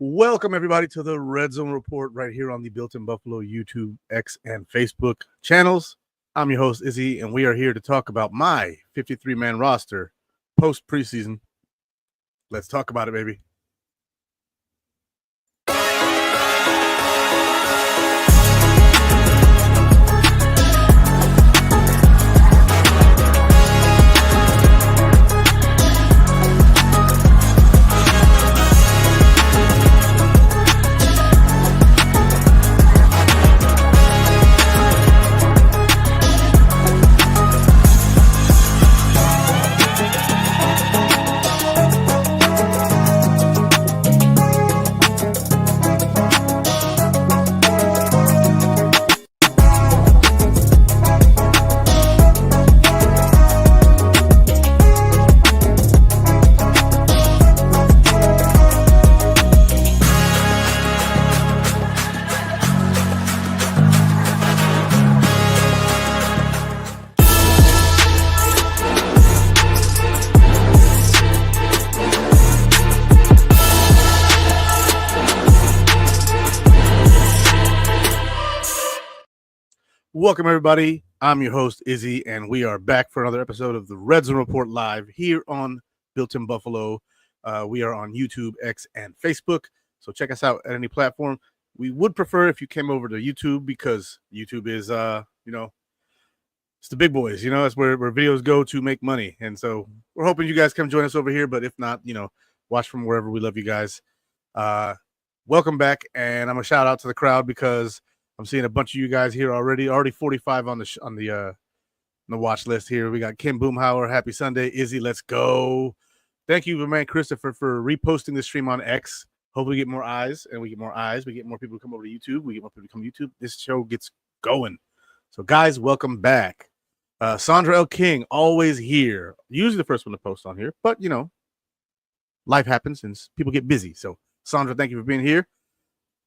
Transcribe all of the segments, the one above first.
Welcome, everybody, to the Redzone Report right here on the Built in Buffalo YouTube, X, and Facebook channels. I'm your host, Izzy, and we are here to talk about my 53-man roster post-preseason. Let's talk about it, baby. Welcome, everybody. I'm your host, Izzy, and we are back for another episode of the Redzone Report live here on Built in Buffalo. We are on YouTube, X, and Facebook, so check us out at any platform. We would prefer if you came over to YouTube because YouTube is, it's the big boys. It's where videos go to make money, and so we're hoping you guys come join us over here. But if not, watch from wherever. We love you guys. Welcome back, and I'm gonna shout out to the crowd because I'm seeing a bunch of you guys here already 45 on the watch list here. We got Kim Boomhauer, happy Sunday. Izzy, let's go. Thank you, my man Christopher, for reposting the stream on X. Hopefully we get more eyes, and we get more eyes. We get more people to come over to YouTube. We get more people to come to YouTube. This show gets going. So, guys, welcome back. Sandra L. King, always here. Usually the first one to post on here, but, life happens and people get busy. So, Sandra, thank you for being here.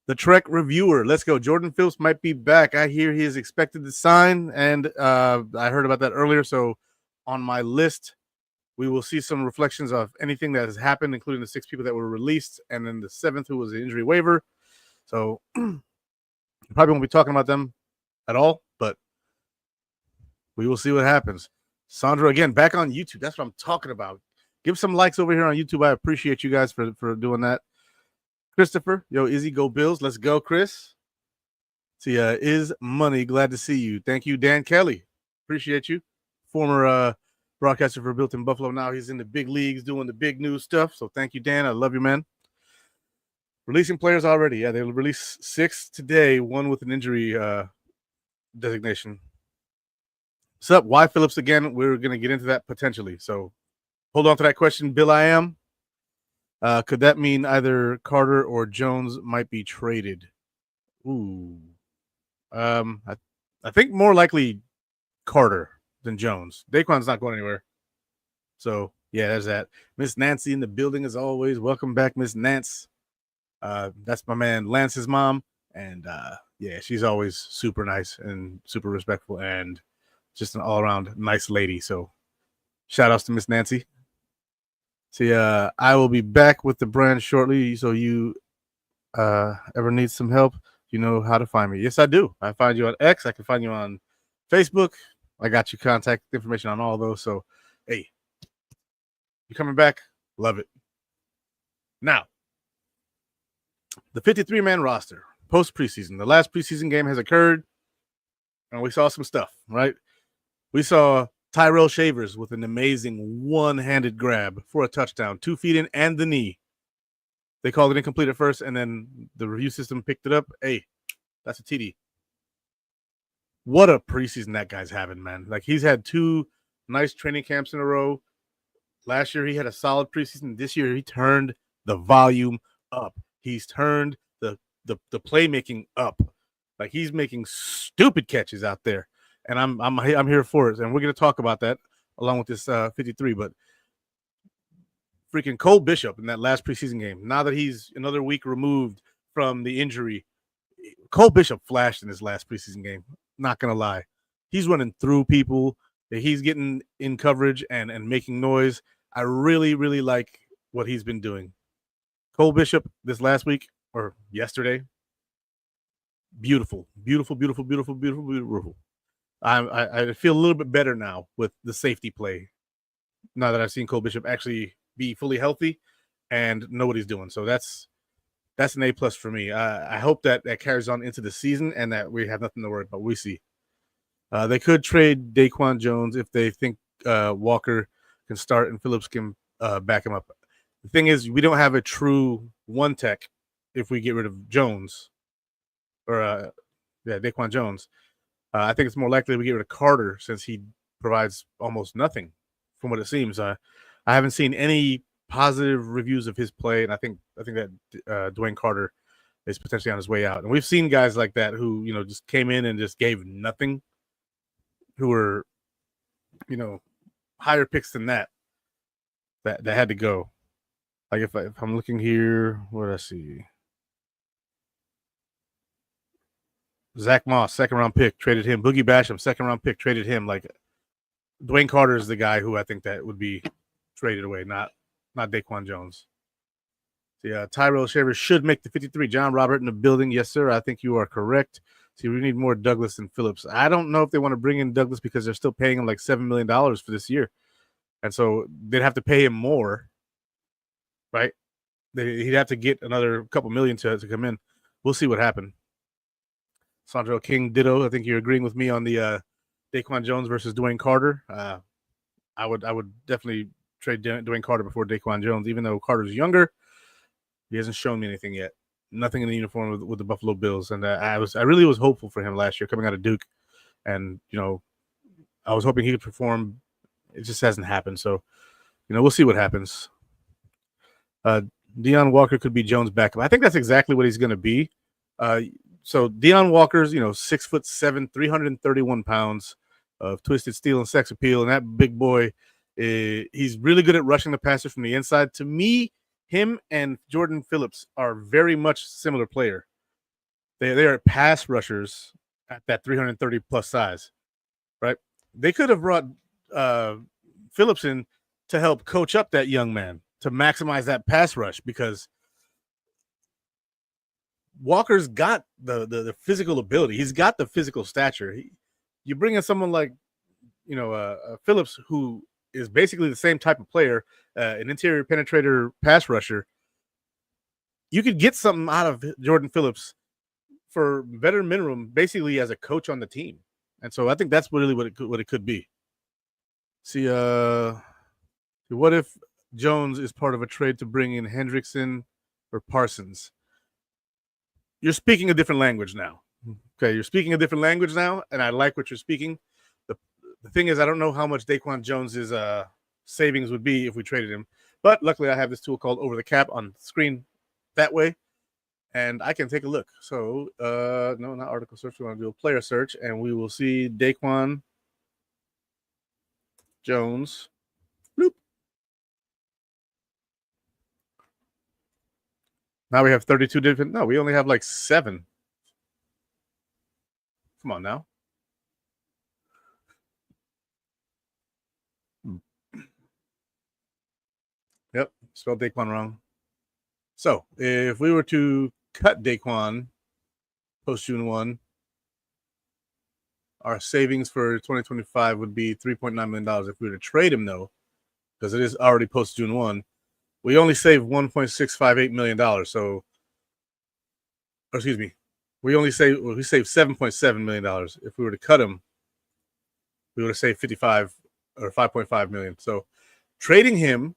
The Trek Reviewer, let's go. Jordan Phillips might be back. I hear he is expected to sign, and I heard about that earlier. So on my list, we will see some reflections of anything that has happened, including the 6 people that were released, and then the 7th who was an injury waiver. So probably won't be talking about them at all, but we will see what happens. Sandra, again, back on YouTube. That's what I'm talking about. Give some likes over here on YouTube. I appreciate you guys for doing that. Christopher, yo, Izzy, go Bills. Let's go, Chris. See, is money. Glad to see you. Thank you, Dan Kelly. Appreciate you. Former broadcaster for Built in Buffalo. Now he's in the big leagues doing the big news stuff. So thank you, Dan. I love you, man. Releasing players already. Yeah, they'll release 6 today, 1 with an injury designation. What's up? Why Phillips again? We're going to get into that potentially. So hold on to that question, Bill. I am. Could that mean either Carter or Jones might be traded? Ooh. I think more likely Carter than Jones. Daquan's not going anywhere. So, yeah, there's that. Miss Nancy in the building as always. Welcome back, Miss Nance. That's my man Lance's mom. And, yeah, she's always super nice and super respectful and just an all-around nice lady. So, shout-outs to Miss Nancy. See, I will be back with the brand shortly. So you ever need some help, you know how to find me. Yes, I do. I find you on X. I can find you on Facebook. I got your contact information on all those. So, hey, you coming back? Love it. Now, the 53-man roster, post-preseason. The last preseason game has occurred, and we saw some stuff, right? We saw Tyrell Shavers with an amazing one-handed grab for a touchdown, 2 feet in and the knee. They called it incomplete at first, and then the review system picked it up. Hey, that's a TD. What a preseason that guy's having, man. Like, he's had 2 nice training camps in a row. Last year, he had a solid preseason. This year, he turned the volume up. He's turned the playmaking up. Like, he's making stupid catches out there. And I'm here for it, and we're going to talk about that along with this 53. But freaking Cole Bishop in that last preseason game, now that he's another week removed from the injury, Cole Bishop flashed in his last preseason game. Not going to lie. He's running through people. He's getting in coverage and making noise. I really, really like what he's been doing. Cole Bishop this last week or yesterday, beautiful. I feel a little bit better now with the safety play. Now that I've seen Cole Bishop actually be fully healthy and know what he's doing, so that's an A+ for me. I hope that carries on into the season and that we have nothing to worry about. We see. They could trade Daquan Jones if they think Walker can start and Phillips can back him up. The thing is, we don't have a true one tech if we get rid of Jones or Daquan Jones. I think it's more likely we get rid of Carter since he provides almost nothing from what it seems. I haven't seen any positive reviews of his play, and I think that Dwayne Carter is potentially on his way out. And we've seen guys like that who just came in and just gave nothing, who were higher picks than that had to go. Like if I'm looking here, what did I see? Zach Moss, second round pick, traded him. Boogie Basham, second round pick, traded him. Like Dwayne Carter is the guy who I think that would be traded away, not Daquan Jones. Yeah, Tyrell Shaver should make the 53. John Robert in the building. Yes, sir. I think you are correct. See, we need more Douglas than Phillips. I don't know if they want to bring in Douglas because they're still paying him like $7 million for this year. And so they'd have to pay him more, right? He'd have to get another couple million to come in. We'll see what happens. Sandro King, ditto. I think you're agreeing with me on the Daquan Jones versus Dwayne Carter. I would definitely trade Dwayne Carter before Daquan Jones, even though Carter's younger. He hasn't shown me anything yet. Nothing in the uniform with the Buffalo Bills, and I really was hopeful for him last year coming out of Duke, and I was hoping he could perform. It just hasn't happened, so we'll see what happens. Deion Walker could be Jones' backup. I think that's exactly what he's going to be. So Deion Walker's 6'7", 331 pounds of twisted steel and sex appeal, and that big boy, he's really good at rushing the passer from the inside. To me, him and Jordan Phillips are very much similar player. They are pass rushers at that 330 plus size, right? They could have brought Phillips in to help coach up that young man to maximize that pass rush, because Walker's got the physical ability. He's got the physical stature. You bring in someone like Phillips, who is basically the same type of player, an interior penetrator pass rusher. You could get something out of Jordan Phillips for better minimum, basically as a coach on the team. And so I think that's really what it could be. See, what if Jones is part of a trade to bring in Hendrickson or Parsons? You're speaking a different language now. Okay, you're speaking a different language now, and I like what you're speaking. The thing is, I don't know how much Daquan Jones's savings would be if we traded him, but luckily I have this tool called Over the Cap on screen that way, and I can take a look. So, no, not article search. We want to do a player search, and we will see Daquan Jones. Bloop. Now we have 32 different. No, we only have like 7. Come on now. Yep, spelled Daquan wrong. So if we were to cut Daquan post June 1, our savings for 2025 would be $3.9 million. If we were to trade him, though, because it is already post June 1, we only save $1.658 million. So, excuse me, we save $7.7 million. If we were to cut him, we would have saved 55 or 5.5 million. So trading him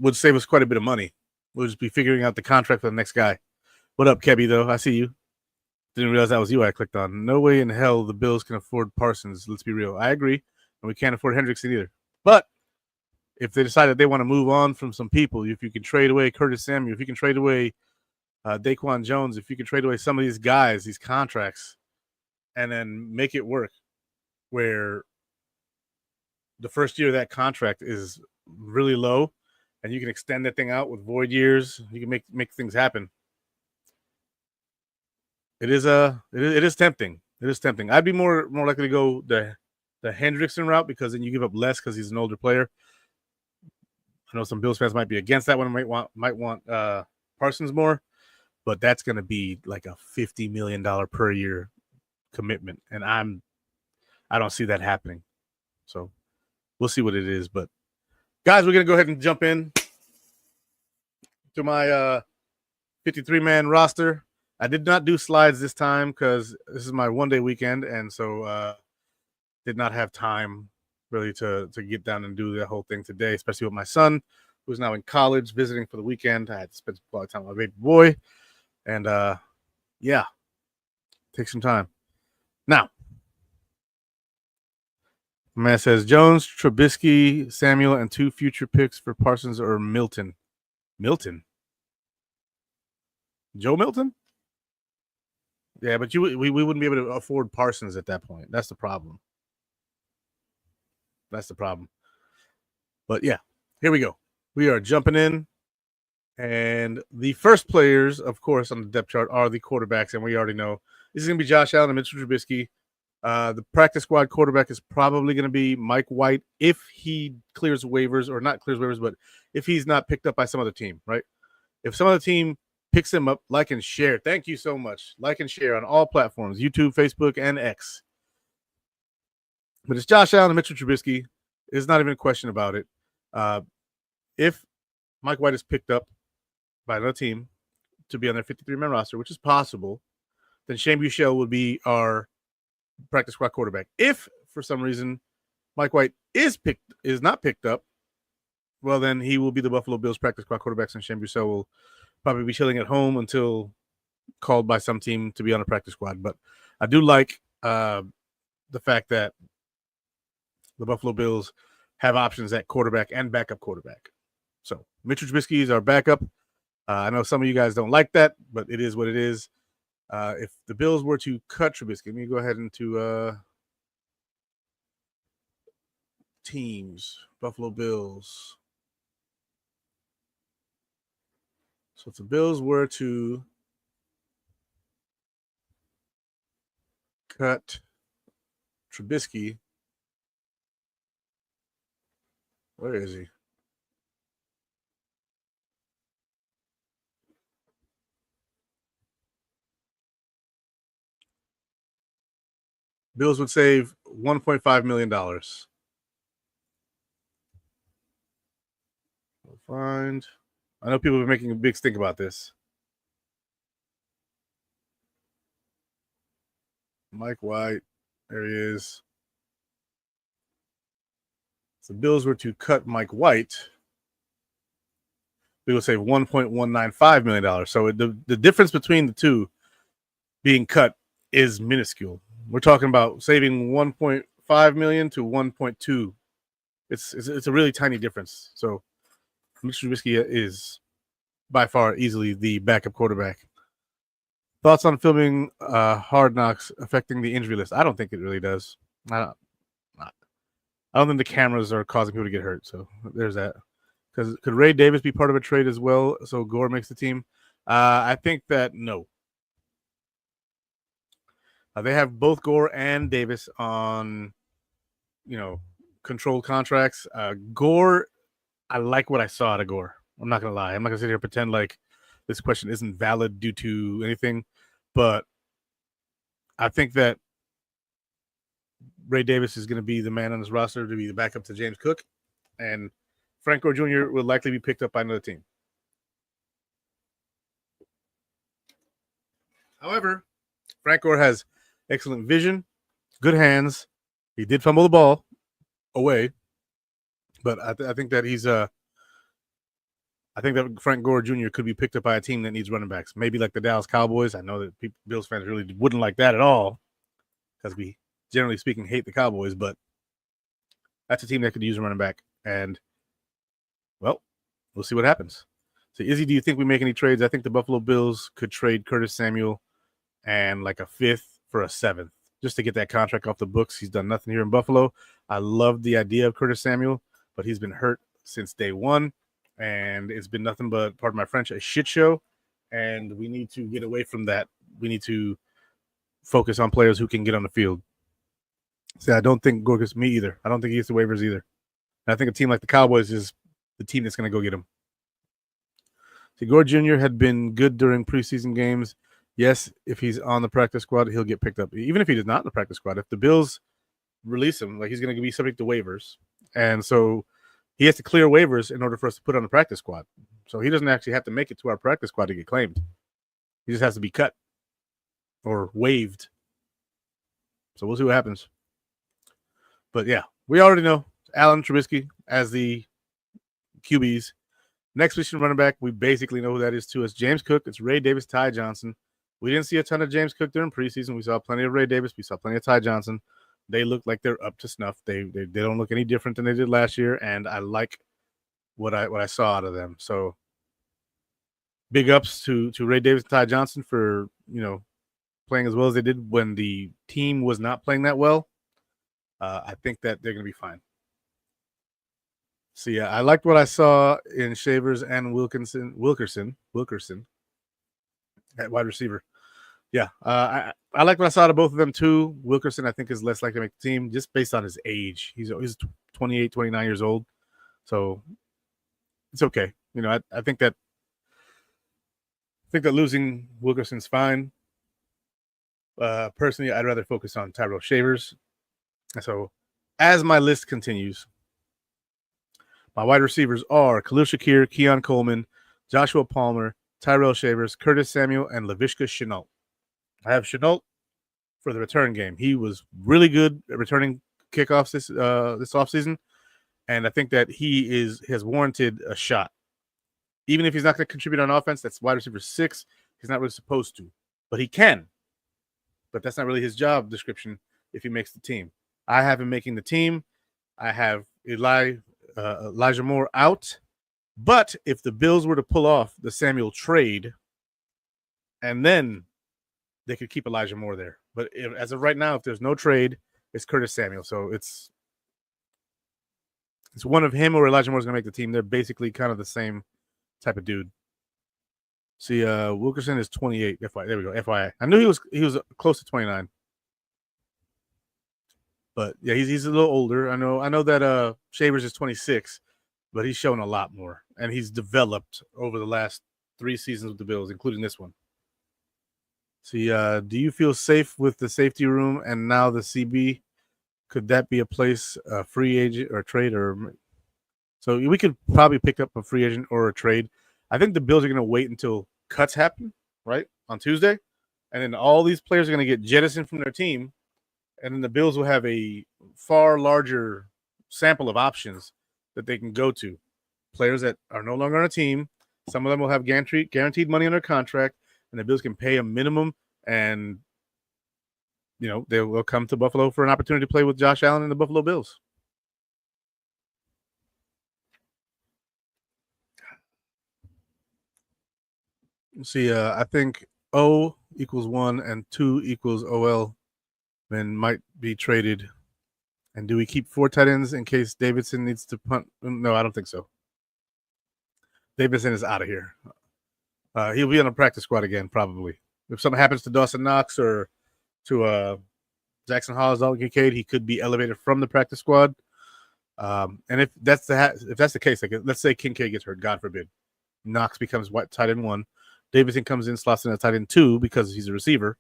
would save us quite a bit of money. We'll just be figuring out the contract for the next guy. What up, Kebby, though? I see you. Didn't realize that was you I clicked on. No way in hell the Bills can afford Parsons. Let's be real. I agree. And we can't afford Hendrickson either. But if they decide that they want to move on from some people, if you can trade away Curtis Samuel, if you can trade away Daquan Jones, if you can trade away some of these guys, these contracts, and then make it work where the first year of that contract is really low, and you can extend that thing out with void years. You can make things happen. It is tempting. It is tempting. I'd be more likely to go the Hendrickson route, because then you give up less because he's an older player. I know some Bills fans might be against that one. Might want Parsons more, but that's going to be like a $50 million per year commitment, and I don't see that happening. So we'll see what it is. But guys, we're going to go ahead and jump in to my 53-man roster. I did not do slides this time because this is my one-day weekend, and so did not have time really to get down and do that whole thing today, especially with my son, who's now in college visiting for the weekend. I had to spend a lot of time with my baby boy, and yeah, take some time. Now, the man says Jones, Trubisky, Samuel, and 2 future picks for Parsons or Milton. Milton? Joe Milton? Yeah, but we wouldn't be able to afford Parsons at that point. That's the problem. But yeah, here we go. We are jumping in. And the first players, of course, on the depth chart are the quarterbacks. And we already know this is going to be Josh Allen and Mitchell Trubisky. The practice squad quarterback is probably going to be Mike White if he clears waivers, or not clears waivers, but if he's not picked up by some other team, right? If some other team picks him up, like and share. Thank you so much. Like and share on all platforms, YouTube, Facebook, and X. But it's Josh Allen and Mitchell Trubisky. There's not even a question about it. If Mike White is picked up by another team to be on their 53-man roster, which is possible, then Shane Buechele would be our practice squad quarterback. If for some reason Mike White is not picked up, well, then he will be the Buffalo Bills practice squad quarterback, and Shane Buechele will probably be chilling at home until called by some team to be on a practice squad. But I do like the fact that the Buffalo Bills have options at quarterback and backup quarterback. So Mitchell Trubisky is our backup. I know some of you guys don't like that, but it is what it is. If the Bills were to cut Trubisky, let me go ahead into teams. Buffalo Bills. So if the Bills were to cut Trubisky, where is he? Bills would save $1.5 million. We'll find. I know people are making a big stink about this. Mike White, there he is. If the Bills were to cut Mike White, we would save $1.195 million. So the difference between the two being cut is minuscule. We're talking about saving 1.5 million to 1.2. It's a really tiny difference. So Mitchell Trubisky is by far easily the backup quarterback. Thoughts on filming Hard Knocks affecting the injury list? I don't think it really does. I don't think the cameras are causing people to get hurt. So there's that. Because could Ray Davis be part of a trade as well? So Gore makes the team. I think that no. They have both Gore and Davis on, controlled contracts. Gore, I like what I saw out of Gore. I'm not going to lie. I'm not going to sit here and pretend like this question isn't valid due to anything. But I think that Ray Davis is going to be the man on his roster to be the backup to James Cook. And Frank Gore Jr. will likely be picked up by another team. However, Frank Gore has excellent vision, good hands. He did fumble the ball away, but I think that I think that Frank Gore Jr. could be picked up by a team that needs running backs, maybe like the Dallas Cowboys. I know that Bills fans really wouldn't like that at all because we, generally speaking, hate the Cowboys, but that's a team that could use a running back, and well, we'll see what happens. So, Izzy, do you think we make any trades? I think the Buffalo Bills could trade Curtis Samuel and like a 5th for a 7th just to get that contract off the books. He's done nothing here in Buffalo. I love the idea of Curtis Samuel, but he's been hurt since day one, and it's been nothing but, pardon my French, a shit show, and we need to get away from that. We need to focus on players who can get on the field. See, I don't think Gore gets me either. I don't think he gets the waivers either. And I think a team like the Cowboys is the team that's going to go get him. So Gore Jr. had been good during preseason games. Yes, if he's on the practice squad, he'll get picked up. Even if he is not in the practice squad, if the Bills release him, like he's going to be subject to waivers, and so he has to clear waivers in order for us to put on the practice squad. So he doesn't actually have to make it to our practice squad to get claimed. He just has to be cut or waived. So we'll see what happens. But yeah, we already know Allen Trubisky as the QBs. Next position running back, we basically know who that is too. It's James Cook. It's Ray Davis, Ty Johnson. We didn't see a ton of James Cook during preseason. We saw plenty of Ray Davis. We saw plenty of Ty Johnson. They look like they're up to snuff. They don't look any different than they did last year, and I like what I saw out of them. So big ups to Ray Davis and Ty Johnson for playing as well as they did when the team was not playing that well. I think that they're going to be fine. So yeah, I liked what I saw in Shavers and Wilkerson at wide receiver. Yeah, I like what I saw out of both of them too. Wilkerson, I think, is less likely to make the team just based on his age. He's 28, 29 years old, so it's okay. I think that losing Wilkerson's fine. Personally, I'd rather focus on Tyrell Shavers. So, as my list continues, my wide receivers are Khalil Shakir, Keon Coleman, Joshua Palmer, Tyrell Shavers, Curtis Samuel, and Laviska Shenault. I have Shenault for the return game. He was really good at returning kickoffs this offseason, and I think that he has warranted a shot. Even if he's not going to contribute on offense, that's wide receiver 6. He's not really supposed to, but he can. But that's not really his job description if he makes the team. I have him making the team. I have Elijah Moore out. But if the Bills were to pull off the Samuel trade, and then they could keep Elijah Moore there. But as of right now, if there's no trade, it's Curtis Samuel. So it's one of him or Elijah Moore is going to make the team. They're basically kind of the same type of dude. See, Wilkerson is 28. FYI, there we go. FYI, I knew he was close to 29, but yeah, he's a little older. I know that Shavers is 26, but he's shown a lot more, and he's developed over the last 3 seasons with the Bills, including this one. See, do you feel safe with the safety room and now the CB? Could that be a place, a free agent or a trade, or so we could probably pick up a free agent or a trade? I think the Bills are going to wait until cuts happen, right, on Tuesday, and then all these players are going to get jettisoned from their team, and then the Bills will have a far larger sample of options that they can go to. Players that are no longer on a team, some of them will have guaranteed money on their contract, and the Bills can pay a minimum, and they will come to Buffalo for an opportunity to play with Josh Allen and the Buffalo Bills. See, I think O equals 1 and 2 equals OL, then might be traded. And do we keep 4 tight ends in case Davidson needs to punt? No, I don't think so. Davidson is out of here. He'll be on the practice squad again, probably. If something happens to Dawson Knox or to Jackson Hollis, Dalton Kincaid, he could be elevated from the practice squad. And if that's the case, like let's say Kincaid gets hurt, God forbid, Knox becomes tight end 1. Davidson comes in, slots in at tight end 2 because he's a receiver.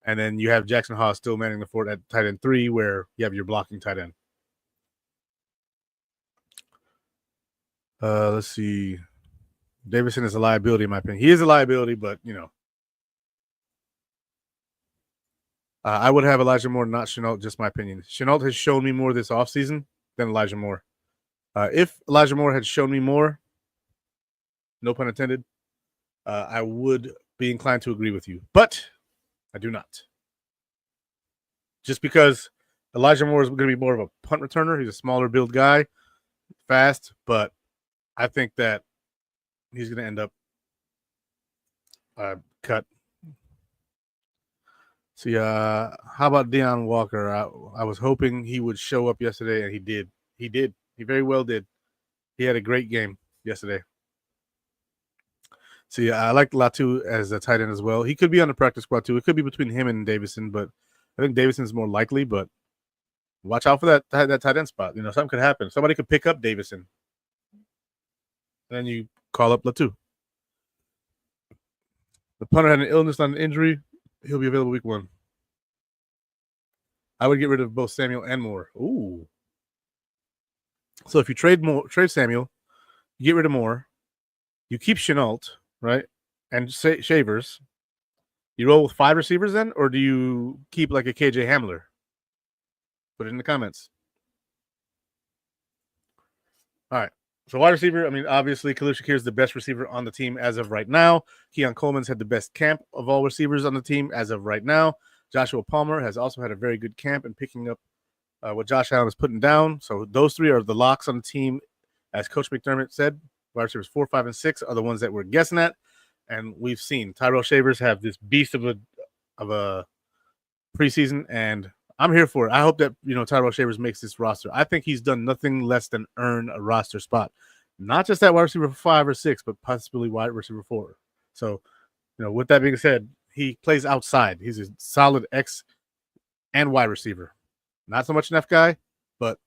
And then you have Jackson Haas still manning the fort at tight end 3 where you have your blocking tight end. Let's see. Davidson is a liability in my opinion. He is a liability, but, I would have Elijah Moore, not Shenault, just my opinion. Shenault has shown me more this offseason than Elijah Moore. If Elijah Moore had shown me more, no pun intended, I would be inclined to agree with you. But I do not. Just because Elijah Moore is going to be more of a punt returner. He's a smaller build guy, fast, but I think that he's going to end up cut. See, how about Deion Walker? I was hoping he would show up yesterday, and he did. He did. He very well did. He had a great game yesterday. See, I like Latu as a tight end as well. He could be on the practice squad too. It could be between him and Davison, but I think Davison's more likely. But watch out for that tight end spot. Something could happen. Somebody could pick up Davison. and then you call up Latu. The punter had an illness, not an injury. He'll be available week 1. I would get rid of both Samuel and Moore. Ooh. So if you trade Samuel, you get rid of Moore, you keep Chenault, right? And Shavers. You roll with 5 receivers then, or do you keep like a KJ Hamler? Put it in the comments. All right. So wide receiver, I mean, obviously, Khalil Shakir is the best receiver on the team as of right now. Keon Coleman's had the best camp of all receivers on the team as of right now. Joshua Palmer has also had a very good camp in picking up what Josh Allen is putting down. So those 3 are the locks on the team. As Coach McDermott said, wide receivers 4, 5, and 6 are the ones that we're guessing at. And we've seen Tyrell Shavers have this beast of a preseason, and I'm here for it. I hope that Tyrell Shavers makes this roster. I think he's done nothing less than earn a roster spot, not just that wide receiver 5 or 6, but possibly wide receiver 4. So, with that being said, he plays outside. He's a solid X and wide receiver. Not so much an F guy, but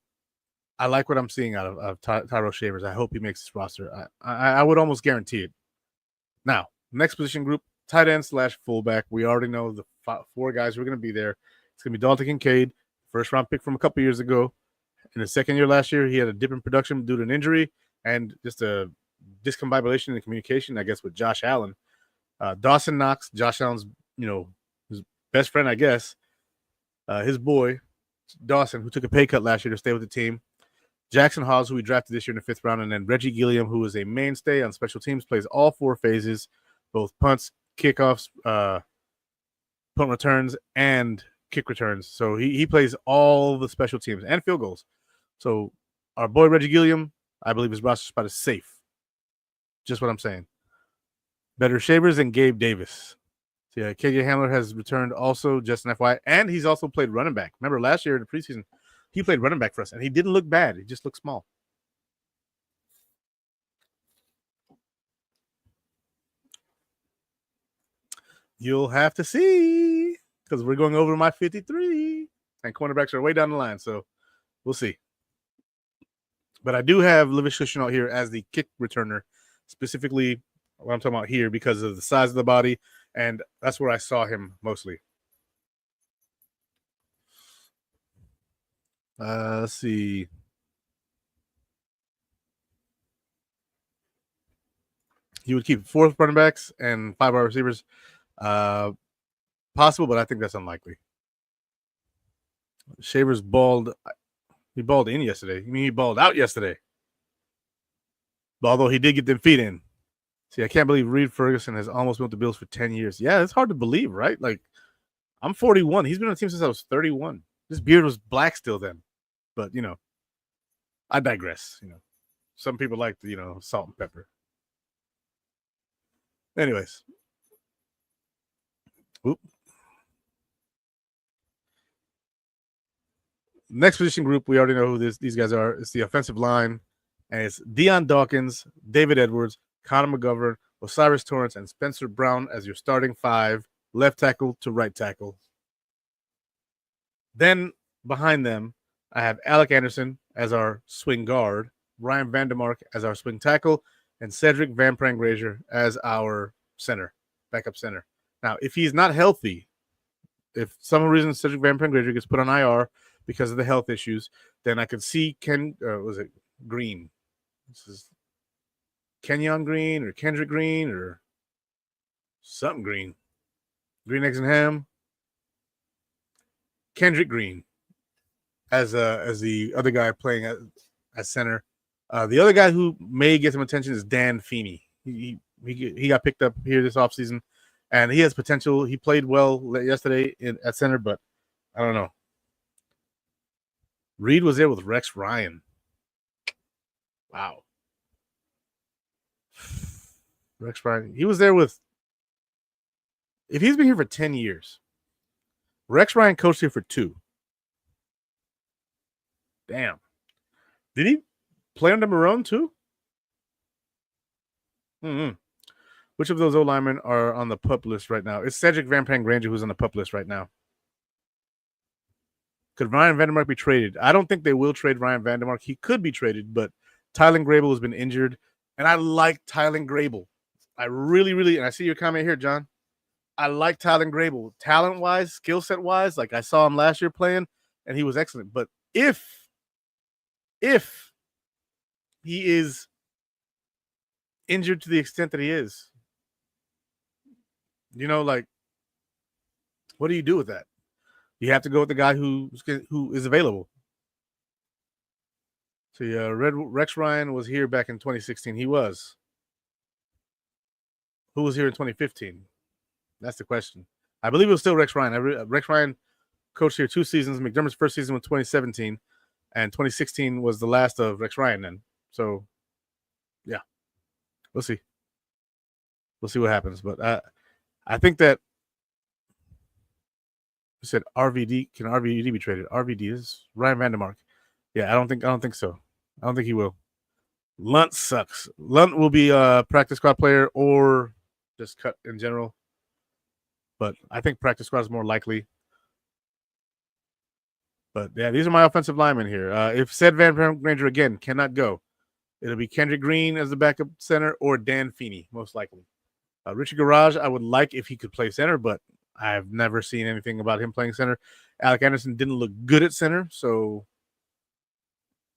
I like what I'm seeing out of Tyrell Shavers. I hope he makes this roster. I would almost guarantee it. Now, next position group, tight end / fullback. We already know the 4 guys who are going to be there. It's going to be Dalton Kincaid, first-round pick from a couple years ago. In his second year last year, he had a dip in production due to an injury and just a discombobulation in communication, I guess, with Josh Allen. Dawson Knox, Josh Allen's, his best friend, I guess. His boy, Dawson, who took a pay cut last year to stay with the team. Jackson Hawes, who we drafted this year in the 5th round, and then Reggie Gilliam, who is a mainstay on special teams, plays all 4 phases, both punts, kickoffs, punt returns, and kick returns. So he plays all the special teams and field goals. So our boy Reggie Gilliam, I believe his roster spot is safe. Just what I'm saying. Better Shavers than Gabe Davis. So yeah, KJ Hamler has returned also, just an FYI, and he's also played running back. Remember last year in the preseason, he played running back for us, and he didn't look bad. He just looked small. You'll have to see, because we're going over my 53, and cornerbacks are way down the line, so we'll see. But I do have Laviska Shenault here as the kick returner, specifically what I'm talking about here because of the size of the body, and that's where I saw him mostly. Let's see. You would keep 4 running backs and 5 wide receivers. Possible, but I think that's unlikely. Shavers balled. He balled in yesterday. You mean he balled out yesterday? Although he did get them feet in. See, I can't believe Reed Ferguson has almost been with the Bills for 10 years. Yeah, it's hard to believe, right? Like, I'm 41. He's been on the team since I was 31. This beard was black still then. But, I digress. Some people like the, salt and pepper. Anyways. Oop. Next position group, we already know who these guys are. It's the offensive line, and it's Deion Dawkins, David Edwards, Connor McGovern, Osiris Torrance, and Spencer Brown as your starting 5, left tackle to right tackle. Then behind them, I have Alec Anderson as our swing guard, Ryan Vandermark as our swing tackle, and Cedric Van Prangrazier as our center, backup center. Now, if he's not healthy, if some reason Cedric Van Prangrazier gets put on IR because of the health issues, then I could see Green? This is Kenyon Green or Kendrick Green or something Green. Green, eggs, and ham. Kendrick Green as the other guy playing as center. The other guy who may get some attention is Dan Feeney. He got picked up here this offseason, and he has potential. He played well yesterday at center, but I don't know. Reed was there with Rex Ryan. Wow. Rex Ryan. He was there with, if he's been here for 10 years, Rex Ryan coached here for 2. Damn. Did he play under Marone too? Which of those O linemen are on the PUP list right now? It's Cedric Van Prangrazier who's on the PUP list right now. Could Ryan Vandermark be traded? I don't think they will trade Ryan Vandermark. He could be traded, but Tylen Grable has been injured. And I like Tylen Grable. I really, and I see your comment here, John. I like Tylen Grable. Talent-wise, skill set-wise, like I saw him last year playing, and he was excellent. But if he is injured to the extent that he is, like, what do you do with that? You have to go with the guy who is available. So yeah, Rex Ryan was here back in 2016. He was. Who was here in 2015? That's the question. I believe it was still Rex Ryan. Rex Ryan coached here 2 seasons. McDermott's first season was 2017, and 2016 was the last of Rex Ryan then. So, yeah, we'll see. We'll see what happens. But I think that you said RVD. Can RVD be traded? RVD is Ryan Vandermark. Yeah, I don't think so. I don't think he will. Lunt sucks. Lunt will be a practice squad player or just cut in general. But I think practice squad is more likely. But yeah, these are my offensive linemen here. If said Van Granger again cannot go, it'll be Kendrick Green as the backup center or Dan Feeney, most likely. Richard Garage, I would like if he could play center, but I've never seen anything about him playing center. Alec Anderson didn't look good at center, so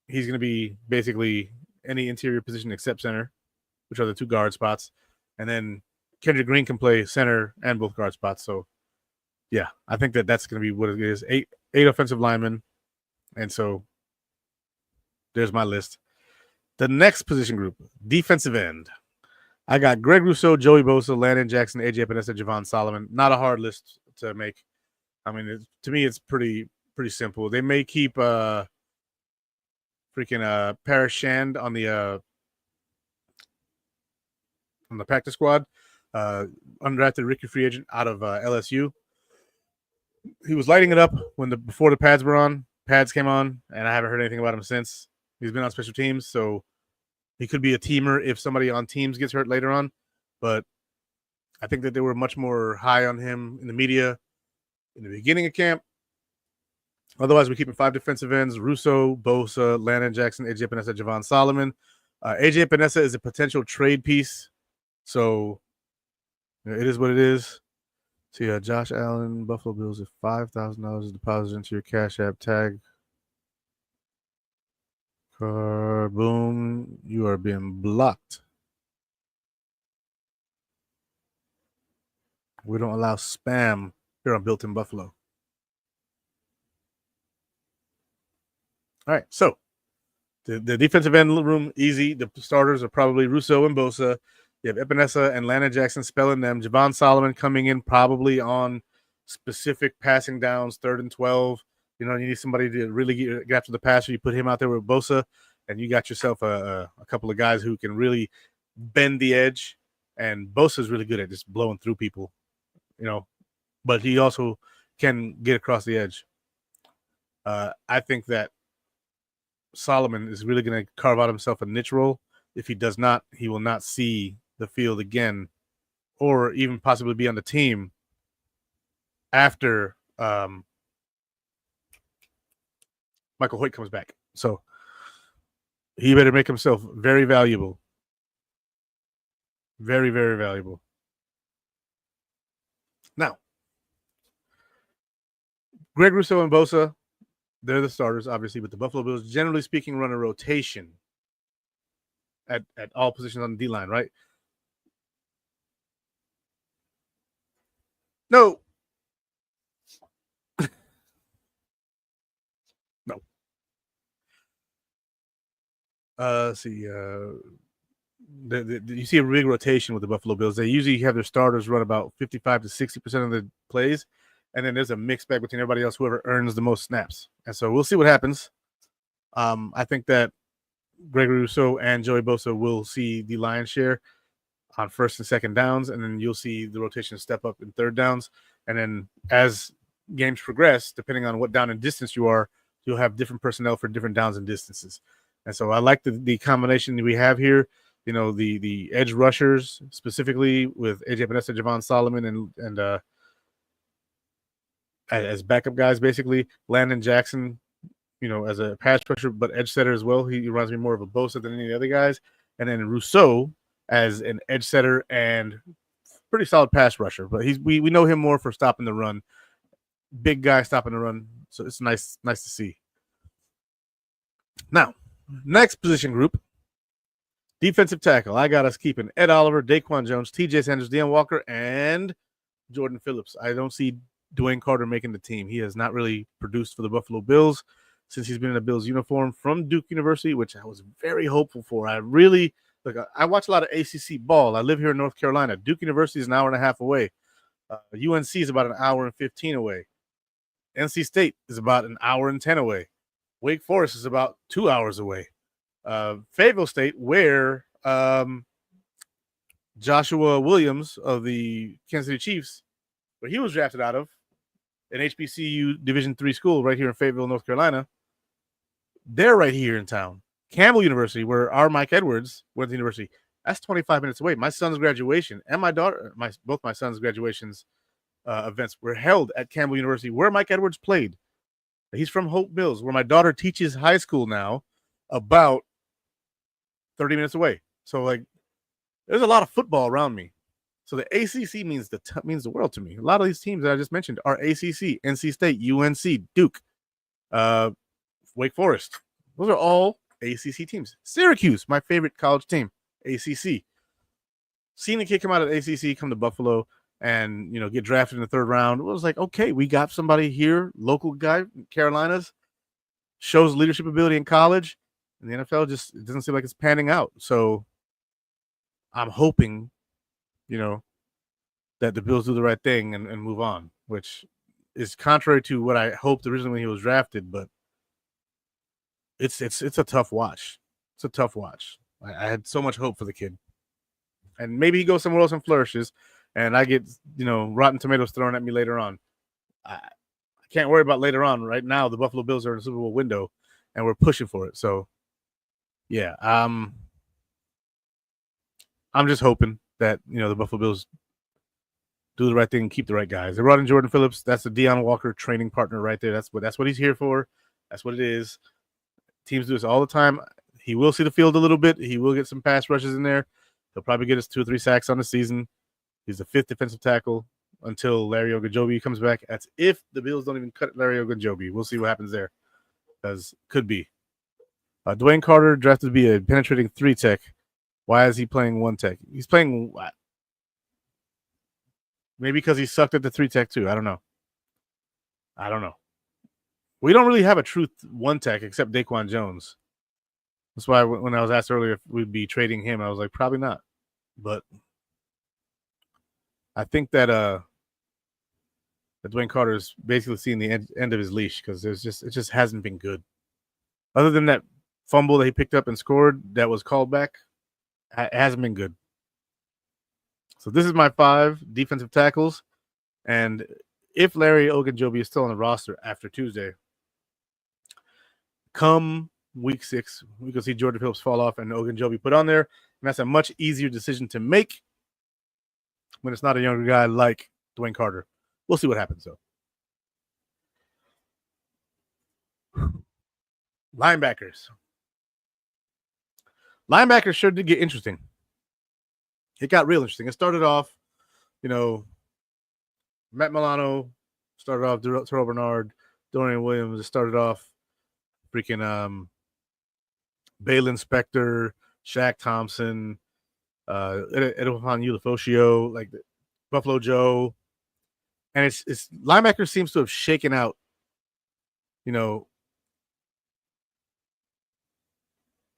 he's going to be basically any interior position except center, which are the 2 guard spots. And then Kendrick Green can play center and both guard spots. So, yeah, I think that's going to be what it is. 8 offensive linemen. And so there's my list. The next position group, defensive end. I got Greg Rousseau, Joey Bosa, Landon Jackson, AJ Epinesa, Javon Solomon. Not a hard list to make. I mean, to me, it's pretty simple. They may keep freaking Parrish Shand on the practice squad. Undrafted rookie free agent out of LSU. He was lighting it up before the pads were on. Pads came on, and I haven't heard anything about him since. He's been on special teams, so he could be a teamer if somebody on teams gets hurt later on. But I think that they were much more high on him in the media in the beginning of camp. Otherwise, we're keeping 5 defensive ends: Russo, Bosa, Landon Jackson, AJ Epinesa, Javon Solomon. AJ Epinesa is a potential trade piece, so it is what it is. So Josh Allen, Buffalo Bills, if $5,000 deposited into your Cash App tag. Boom, you are being blocked. We don't allow spam here on Built in Buffalo. All right, so the defensive end room, easy. The starters are probably Russo and Bosa. You have Epinesa and Landon Jackson spelling them. Javon Solomon coming in probably on specific passing downs, 3rd and 12. You need somebody to really get after the passer. You put him out there with Bosa, and you got yourself a couple of guys who can really bend the edge. And Bosa's really good at just blowing through people, but he also can get across the edge. I think that Solomon is really going to carve out himself a niche role. If he does not, he will not see the field again, or even possibly be on the team after Michael Hoyt comes back. So he better make himself very valuable. Very, very valuable. Now, Greg Rousseau and Bosa, they're the starters, obviously, but the Buffalo Bills, generally speaking, run a rotation at all positions on the D-line, right? No. No. See, you see a big rotation with the Buffalo Bills. They usually have their starters run about 55 to 60% of the plays, and then there's a mixed bag between everybody else, whoever earns the most snaps. And so we'll see what happens. I think that Greg Rousseau and Joey Bosa will see the lion's share on 1st and 2nd downs, and then you'll see the rotation step up in 3rd downs. And then as games progress, depending on what down and distance you are, you'll have different personnel for different downs and distances. And so I like the combination that we have here. The edge rushers, specifically with AJ Epinesa, Javon Solomon, and as backup guys, basically. Landon Jackson, as a pass rusher, but edge setter as well. He reminds me more of a Bosa than any of the other guys. and then Rousseau as an edge setter and pretty solid pass rusher. But we know him more for stopping the run. Big guy stopping the run. So it's nice to see. Now, next position group, defensive tackle. I got us keeping Ed Oliver, Daquan Jones, TJ Sanders, Deion Walker, and Jordan Phillips. I don't see Dwayne Carter making the team. He has not really produced for the Buffalo Bills since he's been in a Bills uniform from Duke University, which I was very hopeful for. I watch a lot of ACC ball. I live here in North Carolina. Duke University is an hour and a half away. UNC is about an hour and 15 away. NC State is about an hour and 10 away. Wake Forest is about 2 hours away. Fayetteville State, where Joshua Williams of the Kansas City Chiefs, where he was drafted out of, an HBCU Division III school right here in Fayetteville, North Carolina, they're right here in town. Campbell University, where our Mike Edwards went to university, that's 25 minutes away. My son's graduation and both my son's graduations events were held at Campbell University, where Mike Edwards played. He's from Hope Mills, where my daughter teaches high school now, about 30 minutes away. So, there's a lot of football around me. So the ACC means the world to me. A lot of these teams that I just mentioned are ACC, NC State, UNC, Duke, Wake Forest. Those are all ACC teams. Syracuse, my favorite college team, ACC. Seeing a kid come out of ACC, come to Buffalo, and get drafted in the third round, it was like, okay, we got somebody here, local guy, Carolinas, shows leadership ability in college, and the NFL just it doesn't seem like it's panning out. So I'm hoping, that the Bills do the right thing and move on, which is contrary to what I hoped originally when he was drafted, but it's a tough watch. It's a tough watch. I had so much hope for the kid. And maybe he goes somewhere else and flourishes, and I get, Rotten Tomatoes thrown at me later on. I can't worry about later on. Right now, the Buffalo Bills are in the Super Bowl window, and we're pushing for it. So, yeah, I'm just hoping that, the Buffalo Bills do the right thing and keep the right guys. They brought in Jordan Phillips. That's a Deion Walker training partner right there. That's what he's here for. That's what it is. Teams do this all the time. He will see the field a little bit. He will get some pass rushes in there. He'll probably get us 2 or 3 sacks on the season. He's the 5th defensive tackle until Larry Ogunjobi comes back. That's if the Bills don't even cut Larry Ogunjobi. We'll see what happens there, because could be. Dwayne Carter drafted to be a penetrating 3 tech. Why is he playing 1 tech? He's playing what? Maybe because he sucked at the 3 tech too. I don't know. We don't really have a true 1 tech except Daquan Jones. That's why when I was asked earlier if we'd be trading him, I was like, probably not. But I think that Dwayne Carter is basically seeing the end of his leash, because it just hasn't been good. Other than that fumble that he picked up and scored that was called back, it hasn't been good. So this is my 5 defensive tackles, and if Larry Ogunjobi is still on the roster after Tuesday, come week 6, we can see Jordan Phillips fall off and Ogunjobi put on there, and that's a much easier decision to make when it's not a younger guy like Dwayne Carter. We'll see what happens, though. Linebackers sure did get interesting. It got real interesting. It started off, Matt Milano started off, Terrell Bernard, Dorian Williams. It started off freaking Balin Spector, Shaq Thompson, Edwin Ulafosio, like Buffalo Joe. And it's linebacker seems to have shaken out, in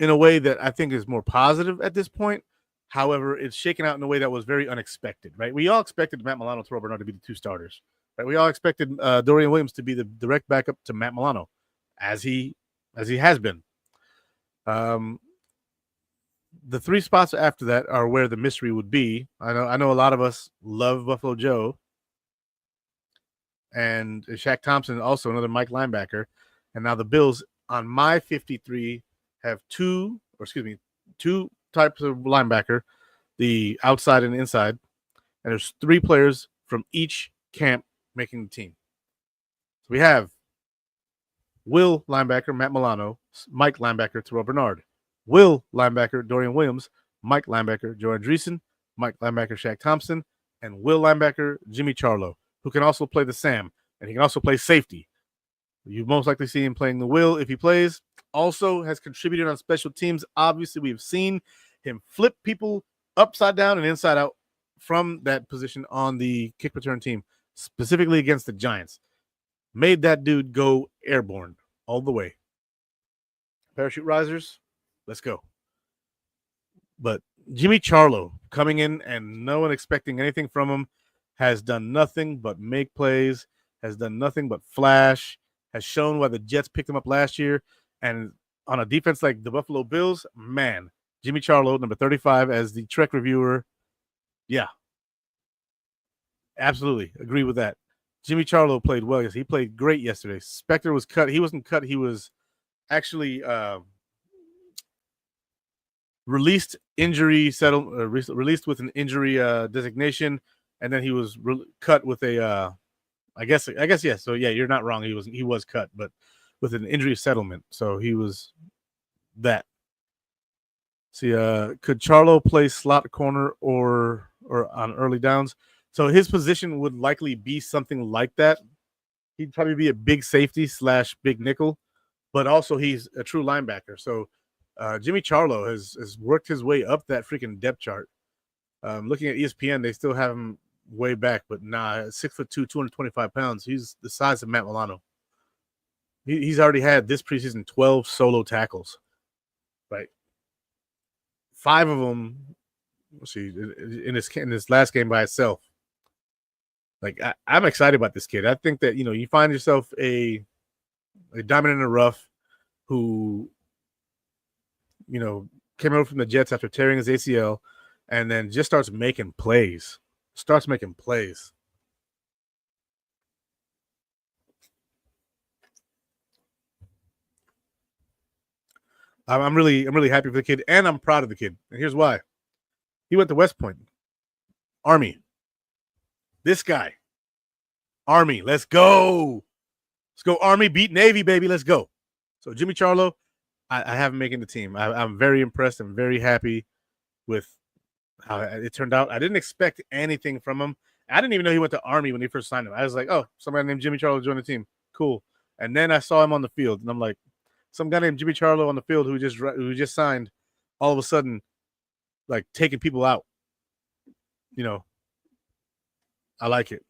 a way that I think is more positive at this point. However, it's shaken out in a way that was very unexpected, right? We all expected Matt Milano and Terrell Bernard to be the 2 starters, right? We all expected Dorian Williams to be the direct backup to Matt Milano, as he has been. The 3 spots after that are where the mystery would be. I know a lot of us love Buffalo Joe, and Shaq Thompson, also another Mike linebacker. And now the Bills on my 53 have 2 types of linebacker, the outside and inside, and there's 3 players from each camp making the team. So we have Will linebacker Matt Milano, Mike linebacker Terrell Bernard. Will linebacker Dorian Williams, Mike linebacker Jordan Dreesen, Mike linebacker Shaq Thompson, and Will linebacker Jimmy Charlo, who can also play the Sam, and he can also play safety. You most likely see him playing the Will if he plays. Also has contributed on special teams. Obviously, we've seen him flip people upside down and inside out from that position on the kick return team, specifically against the Giants. Made that dude go airborne all the way. Parachute risers, let's go. But Jimmy Charlo coming in and no one expecting anything from him has done nothing but make plays, has done nothing but flash, has shown why the Jets picked him up last year. And on a defense like the Buffalo Bills, man, Jimmy Charlo, number 35, as the Trek reviewer, yeah, absolutely agree with that. Jimmy Charlo played well. He played great yesterday. Spector was cut. He wasn't cut. He was actually released released with an injury designation, and then he was cut with a I guess yeah. So yeah, you're not wrong. He was cut, but with an injury settlement. So he was that. See, could Charlo play slot corner or on early downs? So his position would likely be something like that. He'd probably be a big safety / big nickel, but also he's a true linebacker. So Jimmy Charlo has worked his way up that freaking depth chart. Looking at ESPN, they still have him way back, but nah, 6'2", 225 pounds. He's the size of Matt Milano. He's already had this preseason 12 solo tackles, right? 5 of them, let's see, in this last game by itself. Like I'm excited about this kid. I think that you find yourself a diamond in the rough who came over from the Jets after tearing his ACL, and then just starts making plays. I'm really happy for the kid, and I'm proud of the kid. And here's why: he went to West Point, Army. This guy, Army. Let's go. Let's go, Army. Beat Navy, baby. Let's go. So Jimmy Charlo, I have him making the team. I'm very impressed. I'm very happy with how it turned out. I didn't expect anything from him. I didn't even know he went to Army when he first signed him. I was like, oh, somebody named Jimmy Charlo joined the team. Cool. And then I saw him on the field, and I'm like, some guy named Jimmy Charlo on the field who just signed, all of a sudden, like taking people out. I like it.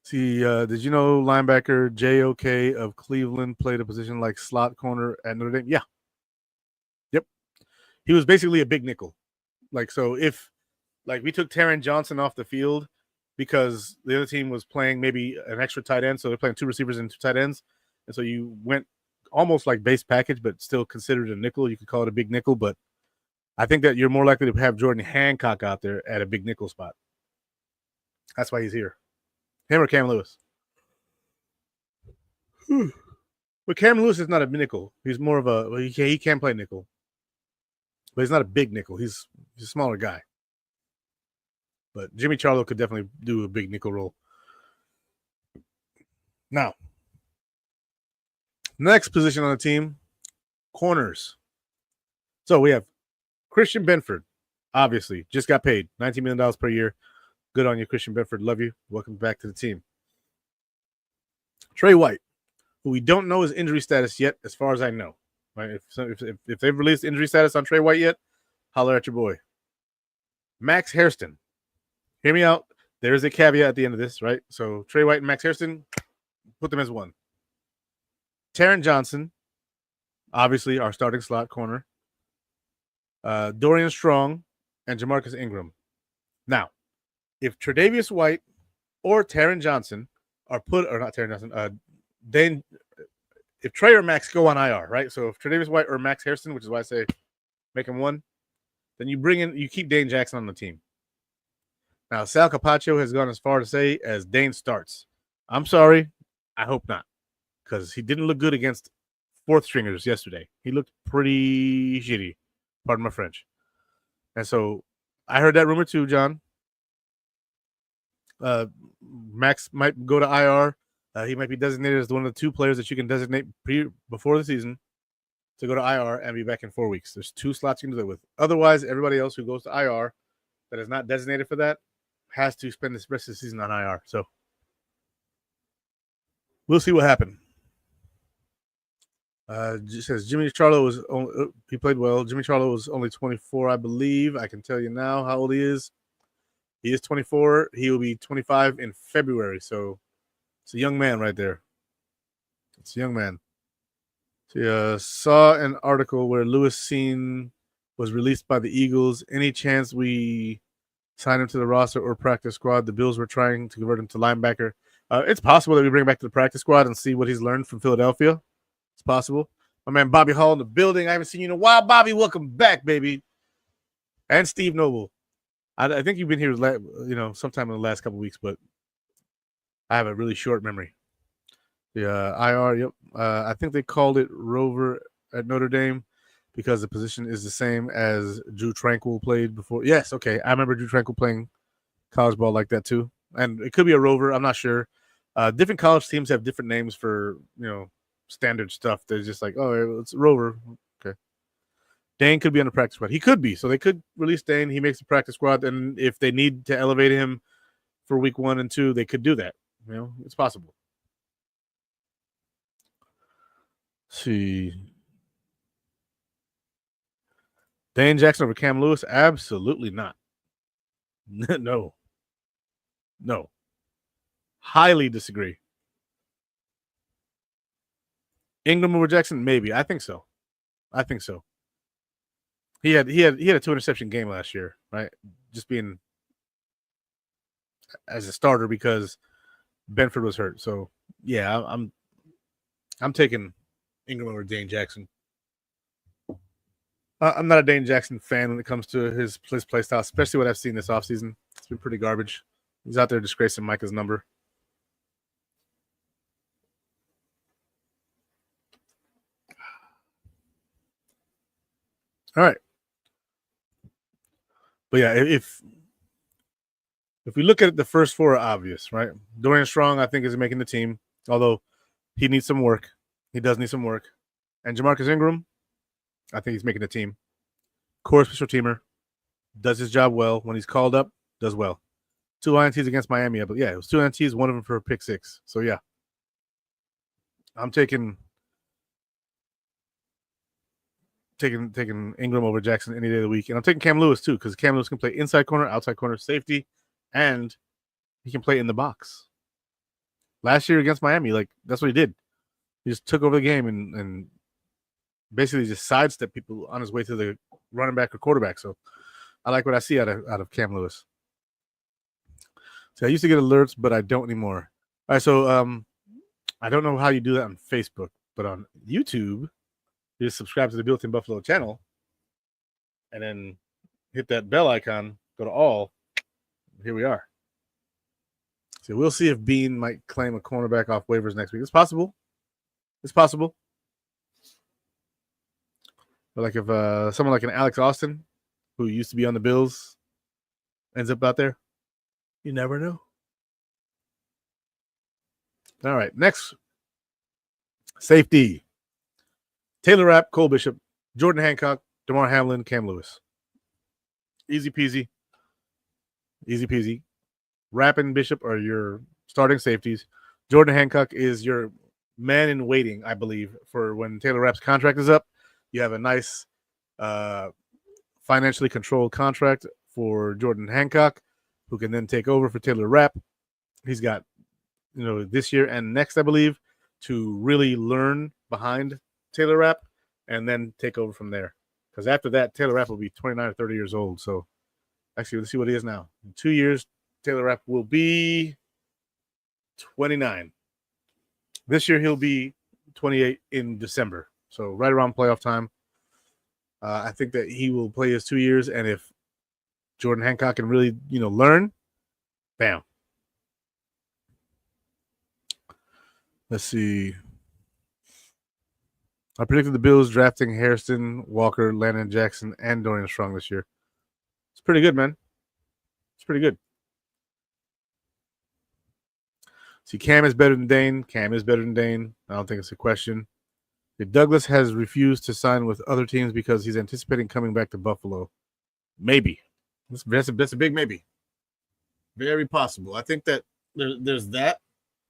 See, did you know linebacker J.O.K. of Cleveland played a position like slot corner at Notre Dame? Yeah. Yep. He was basically a big nickel. Like, so if we took Taron Johnson off the field because the other team was playing maybe an extra tight end, so they're playing 2 receivers and 2 tight ends, and so you went almost like base package, but still considered a nickel. You could call it a big nickel, but I think that you're more likely to have Jordan Hancock out there at a big nickel spot. That's why he's here. Him or Cam Lewis. But Cam Lewis is not a nickel. He's more of a he can play nickel, but he's not a big nickel. He's a smaller guy. But Jimmy Charlo could definitely do a big nickel role. Now, next position on the team, corners. So we have Christian Benford, obviously, just got paid $19 million per year. Good on you, Christian Benford. Love you. Welcome back to the team. Trey White, who we don't know his injury status yet, as far as I know. Right? If they've released injury status on Trey White yet, holler at your boy. Max Hairston. Hear me out. There's a caveat at the end of this, right? So Trey White and Max Hairston, put them as one. Taron Johnson, obviously our starting slot corner. Dorian Strong and Jamarcus Ingram. Now, if Tre'Davious White or Taron Johnson are not Taron Johnson, then if Trey or Max go on IR, right? So if Tre'Davious White or Max Hairston, which is why I say make him one, then you keep Dane Jackson on the team. Now, Sal Capaccio has gone as far to say as Dane starts. I'm sorry. I hope not, because he didn't look good against 4th stringers yesterday. He looked pretty shitty. Pardon my French. And so I heard that rumor too, John. Max might go to IR. He might be designated as one of the 2 players that you can designate before the season. to go to IR and be back in 4 weeks. There's 2 slots you can do that with. Otherwise, everybody else who goes to IR that is not designated for that has to spend the rest of the season on IR. So we'll see what happens. Says Jimmy Charlo was only, he played well. Jimmy Charlo was only 24, I believe. I can tell you now how old he is. He is 24. He will be 25 in February. So it's a young man right there. It's a young man. So, saw an article where Lewis Seen was released by the Eagles. Any chance we sign him to the roster or practice squad? The Bills were trying to convert him to linebacker. It's possible that we bring him back to the practice squad and see what he's learned from Philadelphia. It's possible. My man Bobby Hall in the building. I haven't seen you in a while. Bobby, welcome back, baby. And Steve Noble. I think you've been here, sometime in the last couple of weeks, but I have a really short memory. The IR, yep. I think they called it Rover at Notre Dame because the position is the same as Drew Tranquil played before. Yes, okay. I remember Drew Tranquil playing college ball like that too. And it could be a Rover. I'm not sure. Different college teams have different names for, standard stuff. They're just like, oh, it's Rover. Okay. Dane could be on the practice squad. He could be. So they could release Dane. He makes the practice squad. And if they need to elevate him for week 1 and 2, they could do that. It's possible. Let's see. Dane Jackson over Cam Lewis? Absolutely not. No. Highly disagree. Ingram over Jackson? Maybe. I think so. He had a 2 interception game last year, right? Just being as a starter because Benford was hurt. So yeah, I'm taking Ingram over Dane Jackson. I'm not a Dane Jackson fan when it comes to his play style, especially what I've seen this offseason. It's been pretty garbage. He's out there disgracing Micah's number. All right. But yeah, if we look at it, the first 4 are obvious, right? Dorian Strong, I think, is making the team, although he needs some work. He does need some work. And Jamarcus Ingram, I think he's making the team. Core special teamer, does his job well. When he's called up, does well. 2 INTs against Miami, but yeah, it was 2 INTs, one of them for a pick 6. So yeah, I'm taking Ingram over Jackson any day of the week, and I'm taking Cam Lewis too because Cam Lewis can play inside corner, outside corner, safety, and he can play in the box. Last year against Miami, that's what he did. He just took over the game and basically just sidestepped people on his way to the running back or quarterback. So I like what I see out of Cam Lewis. So I used to get alerts, but I don't anymore. All right, so I don't know how you do that on Facebook, but on YouTube, you just subscribe to the Built-in Buffalo channel and then hit that bell icon, go to all. Here we are. So we'll see if Bean might claim a cornerback off waivers next week. It's possible. But like if someone like an Alex Austin, who used to be on the Bills, ends up out there, you never know. All right, next. Safety. Taylor Rapp, Cole Bishop, Jordan Hancock, DeMar Hamlin, Cam Lewis. Easy peasy. Rapp and Bishop are your starting safeties. Jordan Hancock is your man in waiting, I believe, for when Taylor Rapp's contract is up. You have a nice financially controlled contract for Jordan Hancock, who can then take over for Taylor Rapp. He's got, this year and next, I believe, to really learn behind Taylor Rapp and then take over from there. Because after that, Taylor Rapp will be 29 or 30 years old. So actually, let's see what he is now. In 2 years, Taylor Rapp will be 29. This year, he'll be 28 in December. So right around playoff time. I think that he will play his 2 years. And if Jordan Hancock can really, learn, bam. Let's see. I predicted the Bills drafting Hairston, Walker, Landon Jackson, and Dorian Strong this year. It's pretty good, man. It's pretty good. See, Cam is better than Dane. I don't think it's a question. Douglas has refused to sign with other teams because he's anticipating coming back to Buffalo. Maybe. That's a big maybe. Very possible. I think that there's that,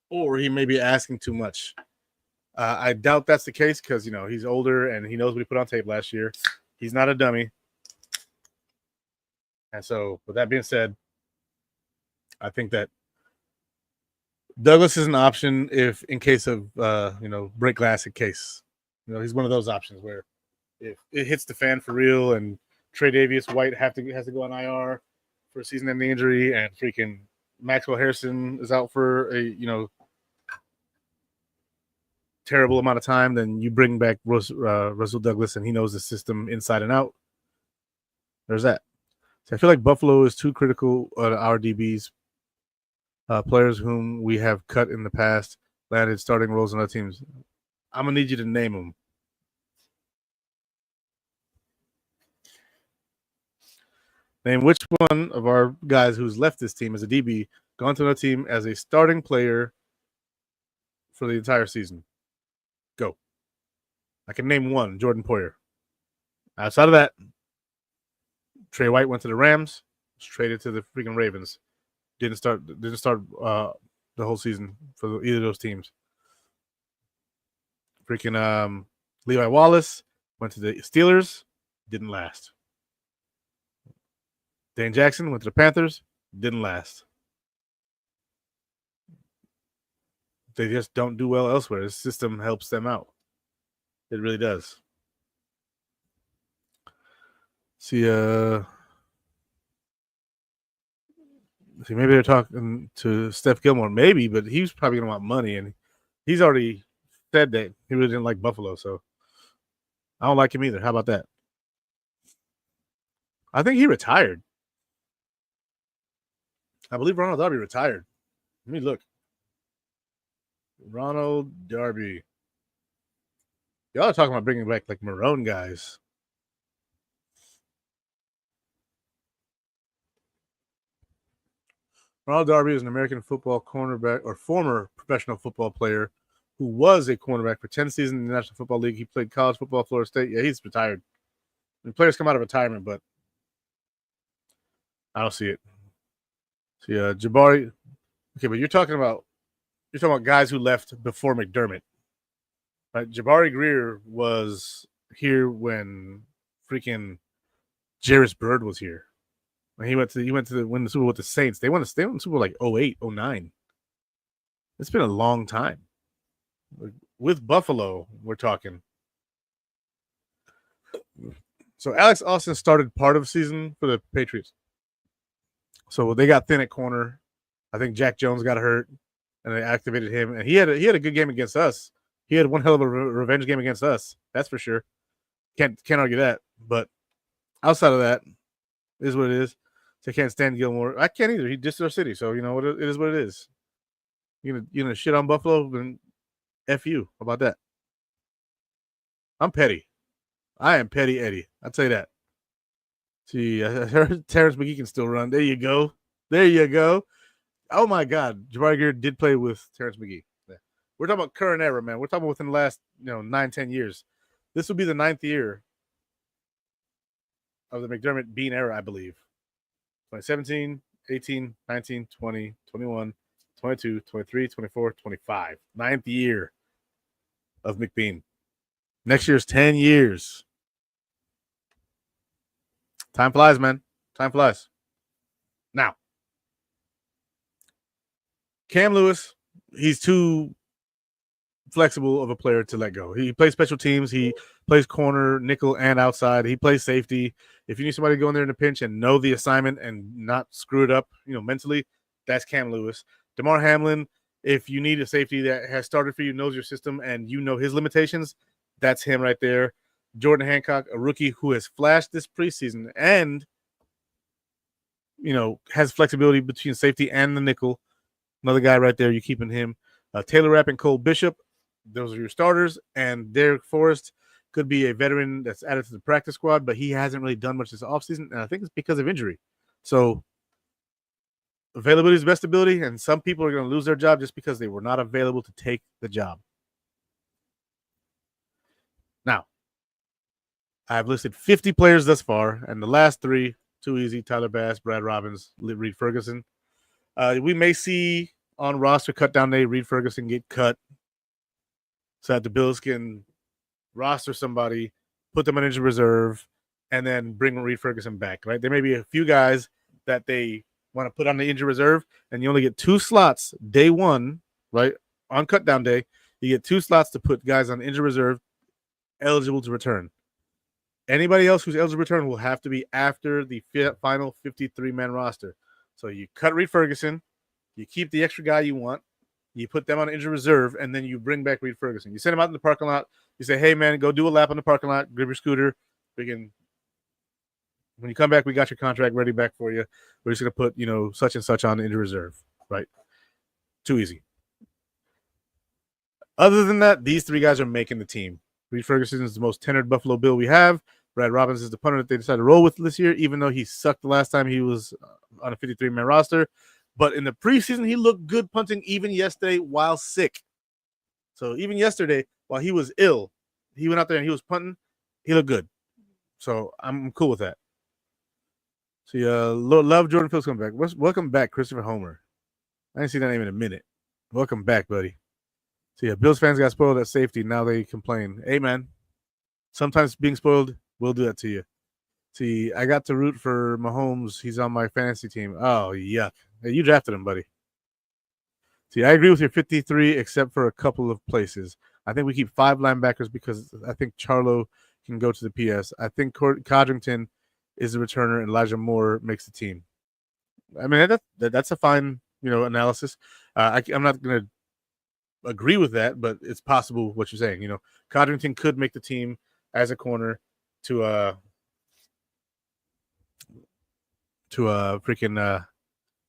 or he may be asking too much. I doubt that's the case because he's older and he knows what he put on tape last year. He's not a dummy. And so, with that being said, I think that Douglas is an option if in case of break glass in case. He's one of those options where if it hits the fan for real and Trey Davius White has to go on IR for a season-ending injury and freaking Maxwell Harrison is out for a terrible amount of time, then you bring back Russell Douglas and he knows the system inside and out. There's that. So I feel like Buffalo is too critical of our DBs. Players whom we have cut in the past landed starting roles on other teams. I'm going to need you to name them. Name which one of our guys who's left this team as a DB, gone to another team as a starting player for the entire season. Go. I can name one, Jordan Poyer. Outside of that, Trey White went to the Rams, was traded to the freaking Ravens. Didn't start the whole season for either of those teams. Freaking Levi Wallace went to the Steelers, didn't last. Dane Jackson went to the Panthers, didn't last. They just don't do well elsewhere. The system helps them out. It really does. See, maybe they're talking to Steph Gilmore, maybe, but he's probably going to want money, and he's already said that he really didn't like Buffalo, so I don't like him either. How about that? I think he retired. I believe Ronald Darby retired. Let me look. Ronald Darby. Y'all are talking about bringing back like Marone guys. Ronald Darby is an American football cornerback or former professional football player who was a cornerback for 10 seasons in the National Football League. He played college football at Florida State. Yeah, he's retired. And players come out of retirement, but I don't see it. See, Jabari. Okay, but you're talking about guys who left before McDermott. Right? Jabari Greer was here when freaking Jarvis Bird was here. When he went to win the Super Bowl with the Saints. They won the Super Bowl like 08, 09. It's been a long time. With Buffalo, we're talking. So Alex Austin started part of the season for the Patriots. So they got thin at corner. I think Jack Jones got hurt, and they activated him. And he had a good game against us. He had one hell of a revenge game against us. That's for sure. Can't argue that. But outside of that, it is what it is. So I can't stand Gilmore. I can't either. He dissed our city, so it is what it is. You know, shit on Buffalo, then F you. How about that? I'm petty. I am petty Eddie. I'll tell you that. See, I heard Terrence McGee can still run. There you go. Oh my God, Jabari Greer did play with Terrence McGee. Yeah. We're talking about current era, man. We're talking about within the last 9-10 years. This will be the 9th year of the McDermott Bean era, I believe. 2017, 18, 19, 20, 21, 22, 23, 24, 25. 9th year of McBean. Next year's 10 years. Time flies, man. Time flies. Now, Cam Lewis, he's too flexible of a player to let go. He plays special teams. He plays corner, nickel, and outside. He plays safety. If you need somebody to go in there in a pinch and know the assignment and not screw it up, mentally, that's Cam Lewis. DeMar Hamlin, if you need a safety that has started for you, knows your system, and you know his limitations, that's him right there. Jordan Hancock, a rookie who has flashed this preseason and, has flexibility between safety and the nickel. Another guy right there, you're keeping him. Taylor Rapp and Cole Bishop, those are your starters. And Derek Forrest could be a veteran that's added to the practice squad, but he hasn't really done much this offseason, and I think it's because of injury. So availability is best ability, and some people are going to lose their job just because they were not available to take the job. I've listed 50 players thus far, and the last three, too easy: Tyler Bass, Brad Robbins, Reed Ferguson. We may see on roster cut down day Reed Ferguson get cut so that the Bills can roster somebody, put them on injured reserve, and then bring Reed Ferguson back, right? There may be a few guys that they want to put on the injured reserve, and you only get 2 slots day one, right? On cut down day, you get 2 slots to put guys on injured reserve eligible to return. Anybody else who's eligible to return will have to be after the final 53-man roster. So you cut Reed Ferguson, you keep the extra guy you want, you put them on injured reserve, and then you bring back Reed Ferguson. You send him out in the parking lot. You say, hey, man, go do a lap on the parking lot, grab your scooter. When you come back, we got your contract ready back for you. We're just going to put, such and such on injured reserve, right? Too easy. Other than that, these 3 guys are making the team. Reed Ferguson is the most tenured Buffalo Bill we have. Brad Robbins is the punter that they decided to roll with this year, even though he sucked the last time he was on a 53-man roster. But in the preseason, he looked good punting even yesterday while sick. So even yesterday, while he was ill, he went out there and he was punting. He looked good. So I'm cool with that. So love Jordan Phillips coming back. Welcome back, Christopher Homer. I didn't see that name in a minute. Welcome back, buddy. So Bills fans got spoiled at safety. Now they complain. Hey, man, sometimes being spoiled will do that to you. See, I got to root for Mahomes. He's on my fantasy team. Oh, yuck. Hey, you drafted him, buddy. See, I agree with your 53, except for a couple of places. I think we keep 5 linebackers because I think Charlo can go to the PS. I think Codrington is the returner, and Elijah Moore makes the team. I mean, that's a fine, analysis. I'm not going to agree with that, but it's possible what you're saying. Codrington could make the team as a corner to freaking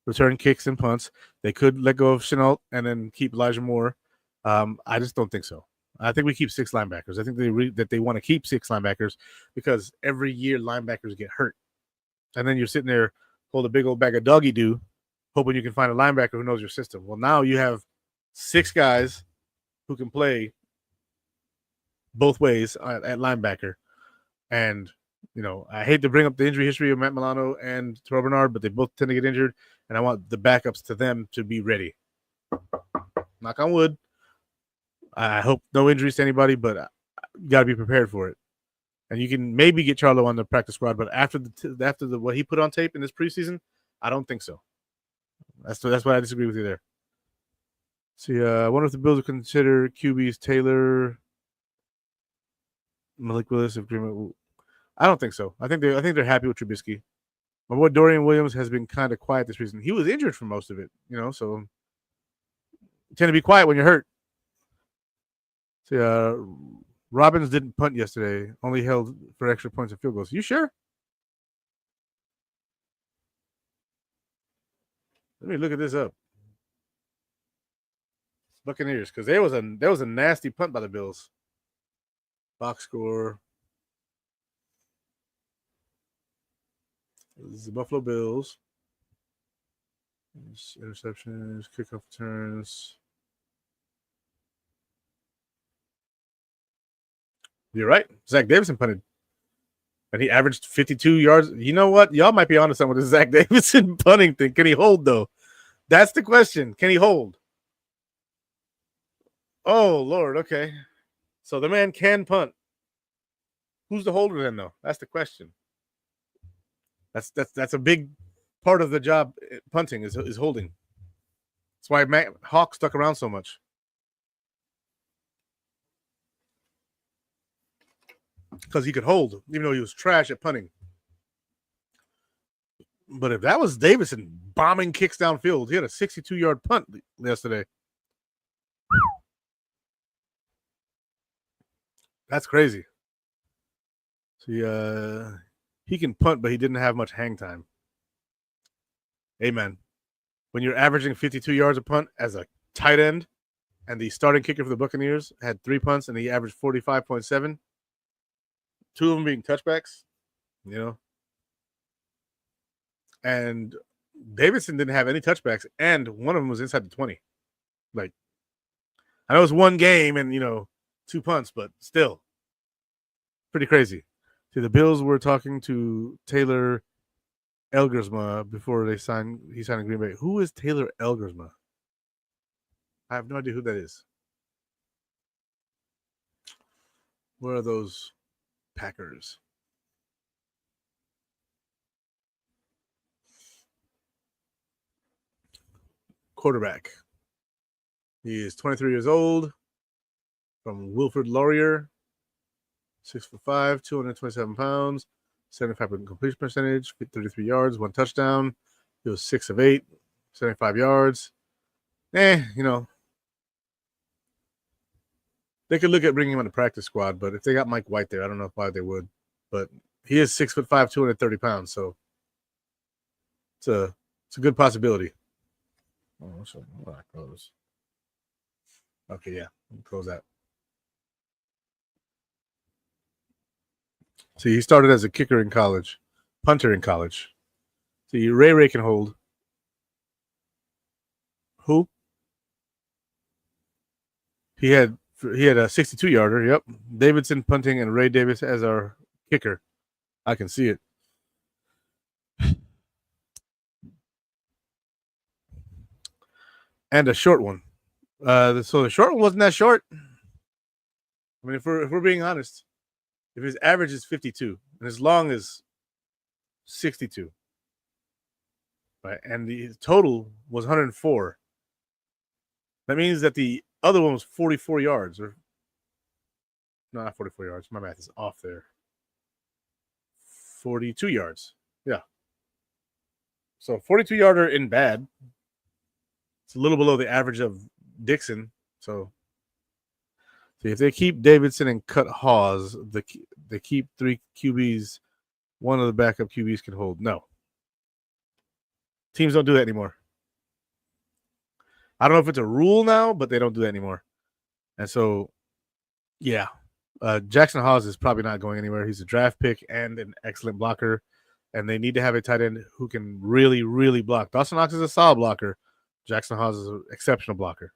return kicks and punts. They could let go of Chenault and then keep Elijah Moore. I just don't think so. I think we keep 6 linebackers. I think they want to keep 6 linebackers because every year linebackers get hurt. And then you're sitting there, hold a big old bag of doggy doo, hoping you can find a linebacker who knows your system. Well, now you have 6 guys who can play both ways at linebacker. And, I hate to bring up the injury history of Matt Milano and Terrell Bernard, but they both tend to get injured, and I want the backups to them to be ready. Knock on wood. I hope no injuries to anybody, but you got to be prepared for it. And you can maybe get Charlo on the practice squad, but after the what he put on tape in this preseason, I don't think so. That's why I disagree with you there. See, I wonder if the Bills would consider QBs Taylor, Malik Willis agreement. I don't think so. I think they're happy with Trubisky. My boy Dorian Williams has been kind of quiet this season. He was injured for most of it, so you tend to be quiet when you're hurt. See, Robbins didn't punt yesterday, only held for extra points and field goals. You sure? Let me look at this up. Buccaneers, because there was a nasty punt by the Bills. Box score. This is the Buffalo Bills. Interceptions, kickoff returns. You're right. Zach Davidson punted. And he averaged 52 yards. You know what? Y'all might be onto something with this Zach Davidson punting thing. Can he hold, though? That's the question. Can he hold? Oh, Lord. Okay. So the man can punt. Who's the holder then, though? That's the question. That's a big part of the job. Punting is holding. That's why Matt Hawk stuck around so much. Because he could hold, even though he was trash at punting. But if that was Davidson bombing kicks downfield, he had a 62-yard punt yesterday. That's crazy. See, he can punt, but he didn't have much hang time. Amen. When you're averaging 52 yards a punt as a tight end, and the starting kicker for the Buccaneers had 3 punts, and he averaged 45.7, 2 of them being touchbacks, And Davidson didn't have any touchbacks, and one of them was inside the 20. Like, I know it's one game and, 2 punts, but still pretty crazy. See, the Bills were talking to Taylor Elgersma before he signed in Green Bay. Who is Taylor Elgersma? I have no idea who that is. Where are those Packers? Quarterback. He is 23 years old. From Wilfrid Laurier. 6'5", 227 pounds, 75% completion percentage, 33 yards, 1 touchdown. He was 6 of 8, 75 yards. They could look at bringing him on the practice squad, but if they got Mike White there, I don't know why they would. But he is 6'5", 230 pounds, so it's a good possibility. Oh, so I close. Okay, yeah, close that. See, he started as a kicker in college, punter in college. See, Ray can hold. Who? He had a 62-yarder. Yep, Davidson punting and Ray Davis as our kicker. I can see it. And a short one. So the short one wasn't that short. I mean, if we're being honest, if his average is 52 and his long is 62, right, and the total was 104, that means that the other one was 44 yards, or no, not 44 yards. My math is off there. 42 yards. Yeah. So 42-yarder in bad. It's a little below the average of Dixon. So see, if they keep Davidson and cut Hawes, they keep 3 QBs. One of the backup QBs can hold. No. Teams don't do that anymore. I don't know if it's a rule now, but they don't do that anymore. And so, yeah, Jackson Hawes is probably not going anywhere. He's a draft pick and an excellent blocker, and they need to have a tight end who can really, really block. Dawson Knox is a solid blocker. Jackson Hawes is an exceptional blocker.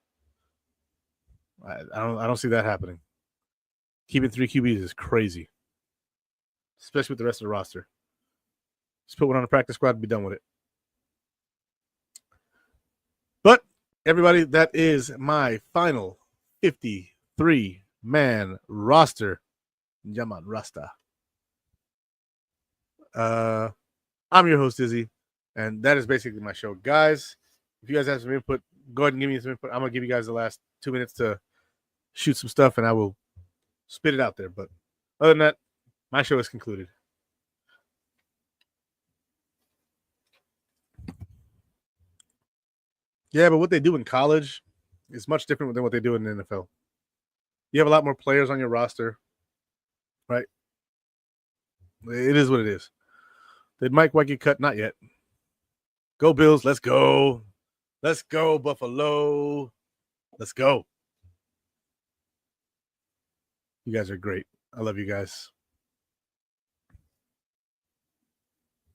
I don't see that happening. Keeping 3 QBs is crazy, especially with the rest of the roster. Just put one on the practice squad and be done with it. But everybody, that is my final 53-man roster. Yaman Rasta. I'm your host, Izzy, and that is basically my show. Guys, if you guys have some input, go ahead and give me some input. I'm going to give you guys the last 2 minutes to shoot some stuff, and I will spit it out there. But other than that, my show is concluded. Yeah, but what they do in college is much different than what they do in the NFL. You have a lot more players on your roster, right? It is what it is. Did Mike White get cut? Not yet. Go Bills. Let's go. Let's go, Buffalo. Let's go. You guys are great. I love you guys.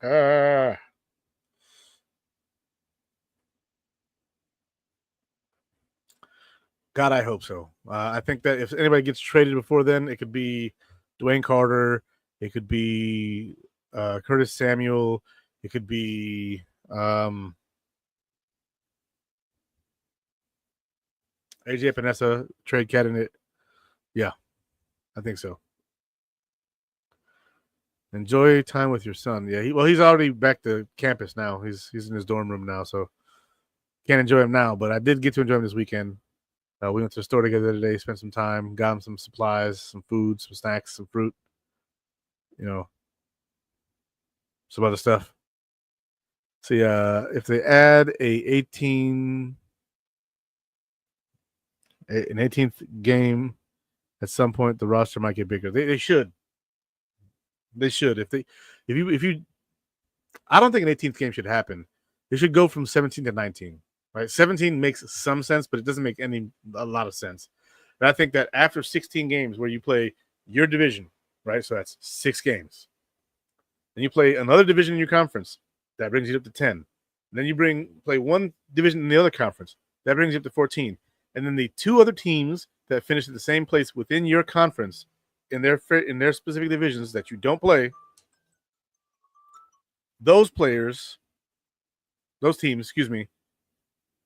God, I hope so. I think that if anybody gets traded before then, it could be Dwayne Carter. It could be Curtis Samuel. It could be AJ Panessa, trade candidate. Yeah, I think so. Enjoy time with your son. Yeah, he's already back to campus now. He's in his dorm room now, so can't enjoy him now. But I did get to enjoy him this weekend. We went to the store together today, spent some time, got him some supplies, some food, some snacks, some fruit, some other stuff. See, if they add an 18th game at some point, the roster might get bigger. They should. They should. If you, I don't think an 18th game should happen. They should go from 17 to 19. Right, 17 makes some sense, but it doesn't make a lot of sense. And I think that after 16 games where you play your division, right, so that's 6 games, then you play another division in your conference, that brings you up to 10. And then you play one division in the other conference, that brings you up to 14. And then the 2 other teams that finish at the same place within your conference in their specific divisions that you don't play, those teams,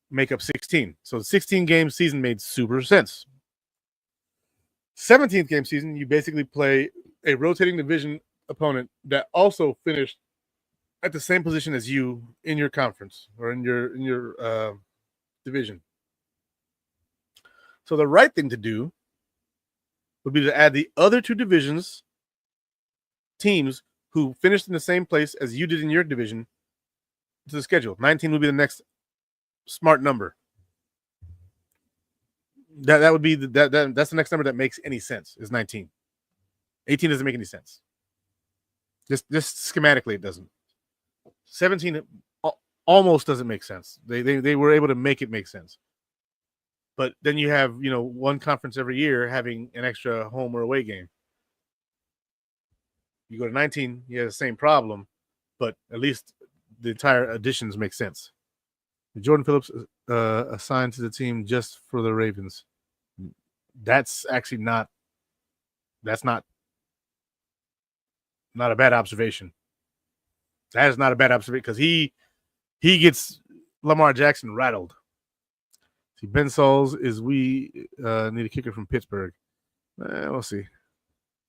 make up 16. So the 16-game season made super sense. 17th game season, you basically play a rotating division opponent that also finished at the same position as you in your conference or in your division. So the right thing to do would be to add the other two divisions teams who finished in the same place as you did in your division to the schedule. 19 would be the next smart number. That would be that's the next number that makes any sense is 19. 18 doesn't make any sense. Just schematically it doesn't. 17 almost doesn't make sense. They were able to make it make sense. But then you have, one conference every year having an extra home or away game. You go to 19, you have the same problem, but at least the entire additions make sense. Jordan Phillips assigned to the team just for the Ravens. That's actually not a bad observation. That is not a bad observation because he gets Lamar Jackson rattled. See, Ben Sauls is we need a kicker from Pittsburgh. We'll see.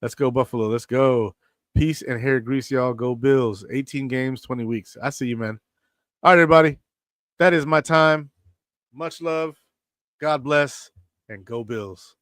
Let's go Buffalo. Let's go. Peace and hair grease, y'all. Go Bills. 18 games, 20 weeks. I see you, man. All right, everybody. That is my time. Much love. God bless. And go Bills.